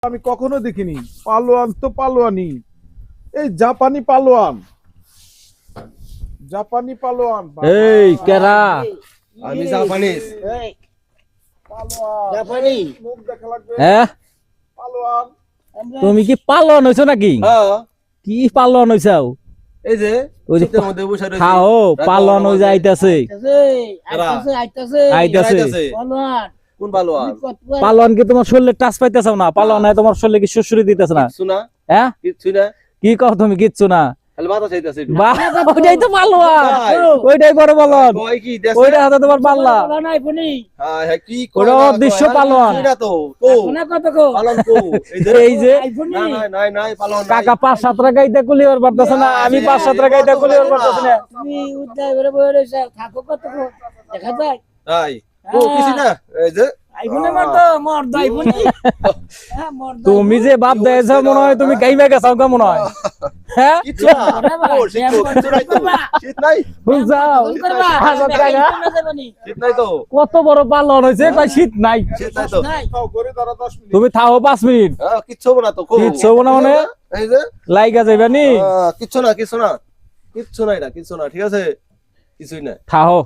আমি কখনো দেখিনি। পালোয়ান তো পালোয়ানি, এই জাপানি পালোয়ান, জাপানি পালোয়ান। এই কেরা আমি জাপানিজ পালোয়ান জাপানি মুখ দেখা লাগবে। হ্যাঁ পালোয়ান তুমি কি পালন হইছো নাকি? হ্যাঁ কি পালন হইছাও? এই যে ওই যে শীতের মধ্যে বসে রয়েছি খাও পালন হই যাইতাছে আইতাছে। কোন পালোয়ান পালন কি তোমার শরীরে টাচ পাইতেছাও না? পালন নাই তোমার শরীরে কি সুসুরি দিতেছ না? শোনা হ্যাঁ কিচ্ছু না কি কও তুমি কিচ্ছু না? খালি বাতাস আইতাছে একটু। বাহ ওইটাই তো পালোয়ান, তাই? ওইটাই বড় পালন, কয় কি দেশে ওইটা হাতে তোমার পাল্লা, হ্যাঁ হ্যাঁ কি ওটা কয় না অদৃশ্য কয়, পালোয়ান। এটা তো পালন কো এই যে না নাই নাই নাই পালন নাই। কাকা 5-7 টাকাইতে কুলিওর পারতেছ না, আমি 5-7 টাকাইতে কুলিওর পারতেছ না। তাই ও কিছু না এই যে তুমি যে বাপ দেয়ছ মনে হয় তুমি গাইমা গেছাও গা মনে হয়। হ্যাঁ কিচ্ছু না ও শীত তো, কিচ্ছু নাই তো শীত নাই বুঝছাও? 5 টাকা শীত নাই তো কত বড় পালন হইছে, কই শীত নাই। শীত নাই তো খাও করে ধরো 10 মিনিট। তুমি থাও 5 মিনিট, হ্যাঁ কিচ্ছু হবে না তো কো কিচ্ছু হবে না মানে? এই যে লাইগা যাইবানি। কিচ্ছু না কিচ্ছু না কিচ্ছু নাই না কিচ্ছু না ঠিক আছে কিছুই না থাও।